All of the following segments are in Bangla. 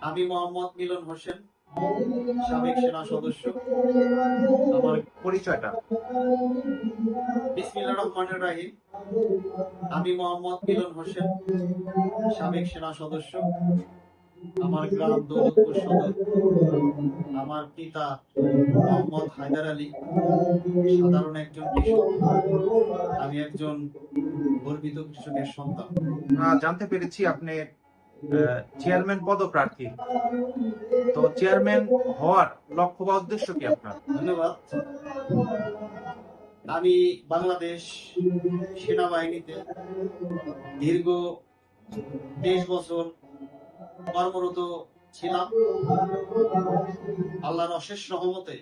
আমি মোহাম্মদ মিলন হোসেন, সাবেক সেনা সদস্য। আমার পরিচয়টা। বিসমিল্লাহির রহমানির রহিম। আমি মোহাম্মদ মিলন হোসেন, সাবেক সেনা সদস্য। আমার গ্রাম দৌলতপুর সদর। আমার পিতা মোহাম্মদ হায়দার আলী, সাধারণ একজন কৃষক। আমি একজন গর্বিত কৃষকের সন্তান। জানতে পেরেছি আপনি চেয়ারম্যান পদপ্রার্থী। তো চেয়ারম্যান হওয়ার লক্ষ্য বা উদ্দেশ্য কি আপনার? ধন্যবাদ। আমি বাংলাদেশ সেনাবাহিনীতে দীর্ঘ 23 বছর কর্মরত ছিলাম। আল্লাহর অশেষ রহমতে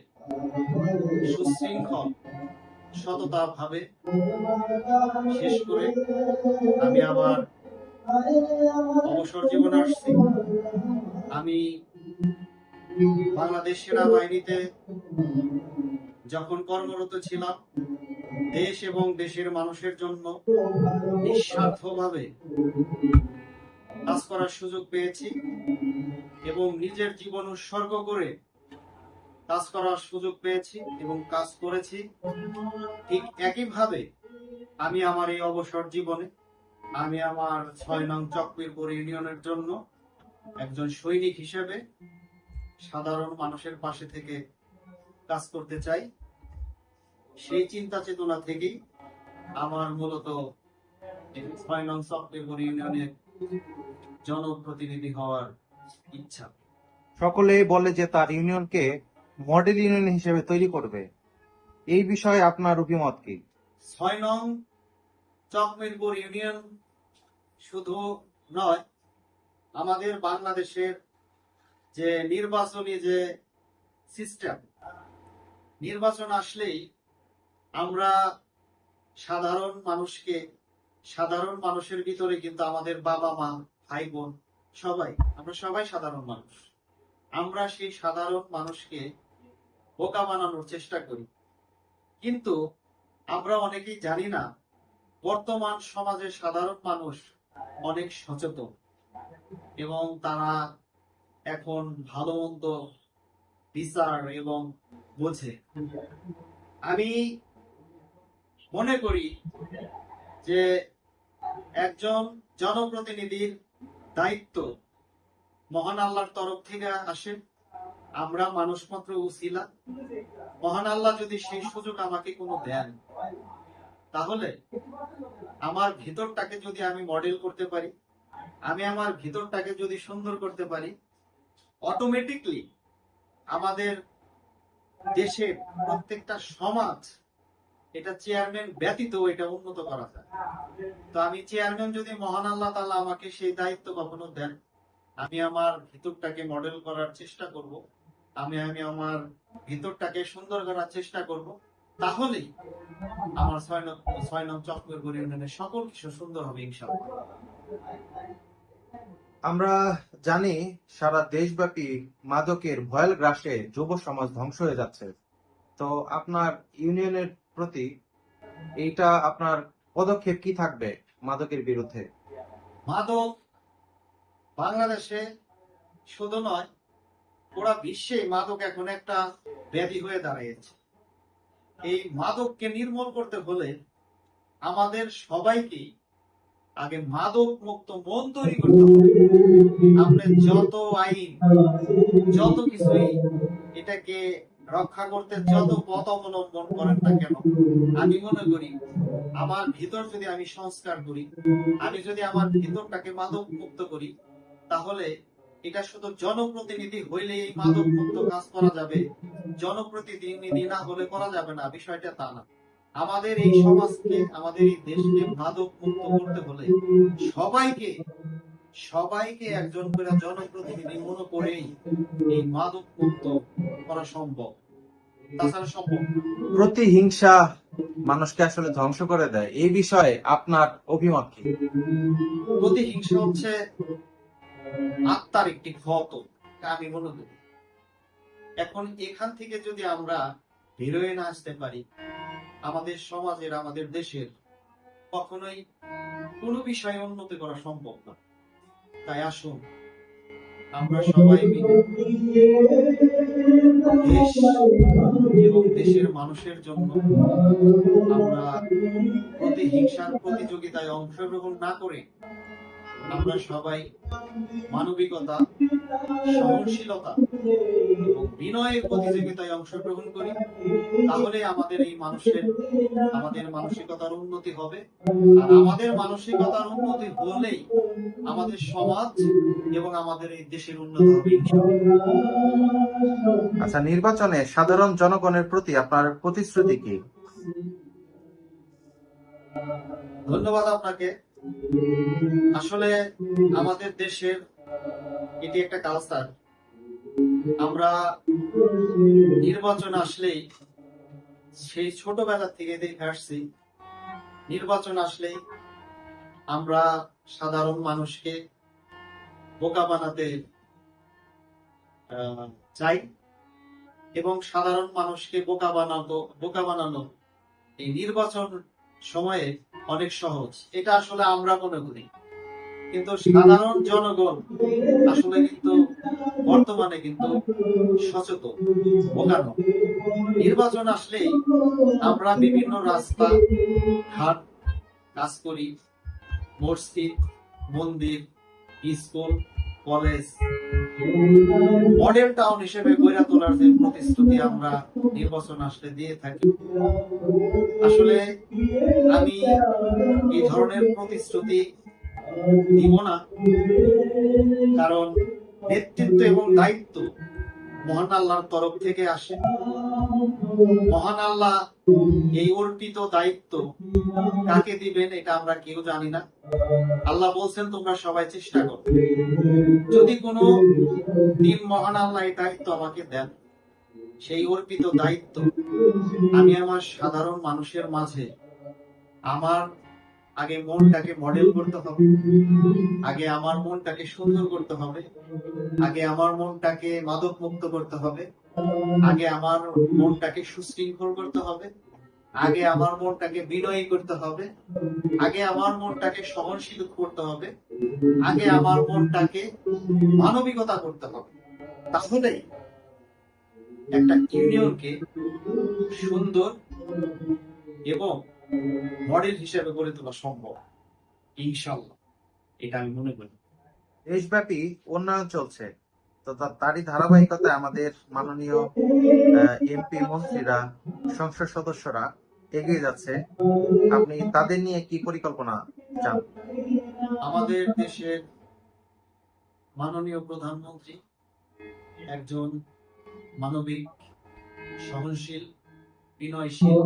সুশৃঙ্খল সততা ভাবে শেষ করে আমি আবার অবসর জীবনে আসছি। আমি বাংলাদেশ সেনাবাহিনীতে যখন কর্মরত ছিলাম, দেশ এবং দেশের মানুষের জন্য নিঃস্বার্থভাবে কাজ করার সুযোগ পেয়েছি এবং নিজের জীবন উৎসর্গ করে কাজ করার সুযোগ পেয়েছি এবং কাজ করেছি। ঠিক একইভাবে আমি আমার এই অবসর জীবনে আমি আমার ৬ নং চকমিরপুর ইউনিয়নের জন্য একজন সৈনিক হিসেবে সাধারণ মানুষের পাশে থেকে কাজ করতে চাই। সেই চিন্তা চেতনা থেকেই আমার মূলত ৬ নং চকমিরপুর ইউনিয়নের জনপ্রতিনিধি হওয়ার ইচ্ছা। সকলেই বলে যে তার ইউনিয়নকে মডেল ইউনিয়ন হিসেবে তৈরি করবে। এই বিষয়ে আপনার অভিমত কি? ৬ নং চকমিরপুর ইউনিয়ন শুধু নয়, আমাদের বাংলাদেশের যে নির্বাচনী যে সিস্টেম, নির্বাচন আসলেই আমরা সাধারণ মানুষের ভিতরে কিন্তু আমাদের বাবা মা ভাই বোন আমরা সবাই সাধারণ মানুষ। আমরা সেই সাধারণ মানুষকে বোকা বানানোর চেষ্টা করি, কিন্তু আমরা অনেকেই জানি না বর্তমান সমাজের সাধারণ মানুষ অনেক সচেতন এবং তারা এখন ভালো মন্দ বিচার এবং বোঝে। আমি মনে করি যে একজন জনপ্রতিনিধির দায়িত্ব মহান আল্লাহর তরফ থেকে আসে। আমরা মানুষ মাত্র উসিলা। মহান আল্লাহ যদি সেই সুযোগ আমাকে কোনো দেন, তাহলে আমার ভিতরটাকে যদি আমি মডেল করতে পারি, আমি আমার ভিতরটাকে যদি সুন্দর করতে পারি, অটোমেটিকলি আমাদের দেশের প্রত্যেকটা সমাজ এটা চেয়ারম্যান ব্যতীত এটা উন্নত করা যায়। তো আমি চেয়ারম্যান যদি মহান আল্লাহ তাআলা আমাকে সেই দায়িত্ব কখনো দেন, আমি আমার ভিতরটাকে মডেল করার চেষ্টা করব। আমি আমার ভিতরটাকে সুন্দর করার চেষ্টা করব। তাহলেই আমার ৬ নং চকমিরপুর ইউনিয়নের সকল কিছু সুন্দর হবে ইনশাআল্লাহ। আমরা জানি সারা দেশব্যাপী মাদকের ভয়াল গ্রাসে যুব সমাজ ধ্বংস হয়ে যাচ্ছে। তো আপনার ইউনিয়নের প্রতি এইটা আপনার পদক্ষেপ কি থাকবে মাদকের বিরুদ্ধে? মাদক বাংলাদেশে শুধু নয়, পুরা বিশ্বে মাদক এখন একটা ব্যাধি হয়ে দাঁড়িয়েছে। এই মাদককে নির্মূল করতে হলে আমাদের সবাইকে আগে মাদক মুক্ত মন তৈরি করতে হবে। আপনি যত আইন, যত কিছুই এটাকে রক্ষা করতে যত পথ অবলম্বন করেন না কেন, আমি মনে করি আমার ভিতর যদি আমি সংস্কার করি, আমি যদি আমার ভিতরটাকে মাদক মুক্ত করি, তাহলে এটা শুধু জনপ্রতিনিধি হইলে এই মাদক মুক্ত কাজ করা যাবে, জনপ্রতিনিধি না হলে করা যাবে না, বিষয়টা তা না। আমাদের এই সমাজকে, আমাদের এই দেশকে মাদক মুক্ত করতে হলে সবাইকে সবাইকে একজন করে জনপ্রতিনিধি মনে করেই এই মাদক মুক্ত করা সম্ভব, তাছাড়া সম্ভব না। প্রতিহিংসা মানুষকে আসলে ধ্বংস করে দেয়। এই বিষয়ে আপনার অভিমত কি? প্রতিহিংসা হচ্ছে আত্মার একটি ক্ষত, আমি মনে করি। এখন এখান থেকে যদি আমরা বেরোয় না আসতে পারি, আমাদের সমাজের, আমাদের দেশের কখনোই কোনো বিষয়ে উন্নতি করা সম্ভব না। তাই আসুন আমরা সবাই মিলে দেশ এবং দেশের মানুষের জন্য আমরা প্রতিহিংসার প্রতিযোগিতায় অংশগ্রহণ না করে আমরা সবাই মানবিকতা, সহনশীলতা এবং বিনয়ের প্রতিযোগিতায় অংশগ্রহণ করি, তাহলে আমাদের মানসিকতার উন্নতি হবে। আর আমাদের মানসিকতার উন্নতি হলেই আমাদের সমাজ এবং আমাদের এই দেশের উন্নতি হবে ইনশাআল্লাহ। আচ্ছা, নির্বাচনে সাধারণ জনগণের প্রতি আপনার প্রতিশ্রুতি কি? ধন্যবাদ আপনাকে। আসলে আমাদের দেশের এটি একটা কালচার। আমরা নির্বাচন আসলেই, সেই ছোটবেলা থেকে দেখে আসছি, নির্বাচন আসলেই আমরা সাধারণ মানুষকে বোকা বানাতে চাই এবং সাধারণ মানুষকে বোকা বানানো এই নির্বাচন সময়ে অনেক সহজ, এটা আসলে আমরা মনে করি। কিন্তু সাধারণ জনগণ আসলে কিন্তু বর্তমানে কিন্তু সচেতন, বোকা নয়। নির্বাচন আসলেই আমরা বিভিন্ন রাস্তা ঘাট কাজ করি, মসজিদ, মন্দির, স্কুল, কলেজ মডেল টাউন হিসেবে গড়ে তোলার যে প্রতিশ্রুতি আমরা নির্বাচন আসলে দিয়ে থাকি, আসলে আমি এই ধরনের প্রতিশ্রুতি দিব না, কারণ নেতৃত্ব এবং দায়িত্ব মহান আল্লাহর তরফ থেকে আসে। মহান আল্লাহ এই অর্পিত দায়িত্ব কাকে দিবেন এটা আমরা কেউ জানি না। আল্লাহ বলছেন তোমরা সবাই চেষ্টা করো। যদি কোনো দিন মহান আল্লাহ এই দায়িত্ব আমাকে দেন, সেই অর্পিত দায়িত্ব আমি আমার সাধারণ মানুষের মাঝে আমার আগে মনটাকে মডেল করতে হবে, আগে আমার মনটাকে সুন্দর করতে হবে, আগে আমার মনটাকে মাদক মুক্ত করতে হবে, আগে আমার মনটাকে সুশৃঙ্খল করতে হবে, আগে আমার মনটাকে বিনয়ী করতে হবে, আগে আমার মনটাকে সহনশীল করতে হবে, আগে আমার মনটাকে মানবিকতা করতে হবে। তাহলেই একটা ইউনিয়নকে সুন্দর এবং মডেল হিসেবে গড়ে তোলা সম্ভব ইনশাআল্লাহ, এটা আমি মনে করি। দেশব্যাপী উন্নয়ন চলছে, তো তারই ধারাবাহিকতায় আমাদের মাননীয় এমপি, মন্ত্রীরা, সংসদ সদস্যরা এগিয়ে যাচ্ছে। আপনি তাদের নিয়ে কি পরিকল্পনা চান? আমাদের দেশের মাননীয় প্রধানমন্ত্রী একজন মানবিক, সহনশীল, বিনয়শীল,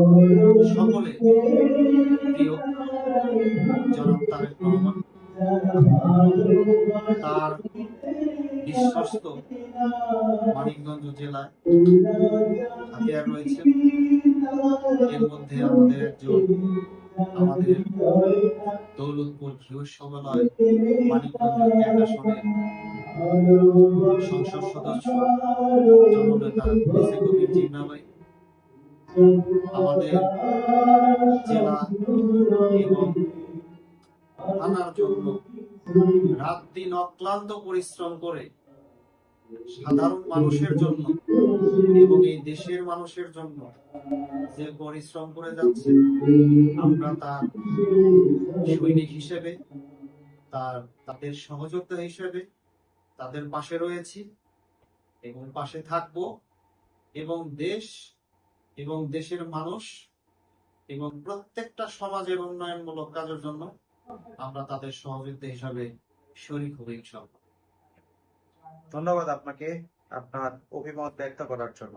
সকলের প্রিয় জনাব তারেক রহমান। তার বিশ্বস্ত মানিকগঞ্জ জেলায় হাতিয়ার রয়েছে। এর মধ্যে আমাদের দৌলতপুর বৃহস্পতিবারে মানিকগঞ্জ এক আসনের সংসদ সদস্য জননেতা এসে কবির জিন্না ভাই। আমাদের জেলা এবং থানার জন্য রাত দিন অক্লান্ত পরিশ্রম করে সাধারণ মানুষের জন্য এবং এই দেশের মানুষের জন্য যে পরিশ্রম করে যাচ্ছে, আমরা তার সৈনিক হিসেবে, তাদের সহযোদ্ধা হিসেবে তাদের পাশে রয়েছি এবং পাশে থাকব, এবং দেশ এবং দেশের মানুষ এবং প্রত্যেকটা সমাজের উন্নয়নমূলক কাজের জন্য আমরা তাদের সহযোগিতা হিসাবে শরীক হব ইনশাআল্লাহ। ধন্যবাদ আপনাকে আপনার অভিমত ব্যক্ত করার জন্য।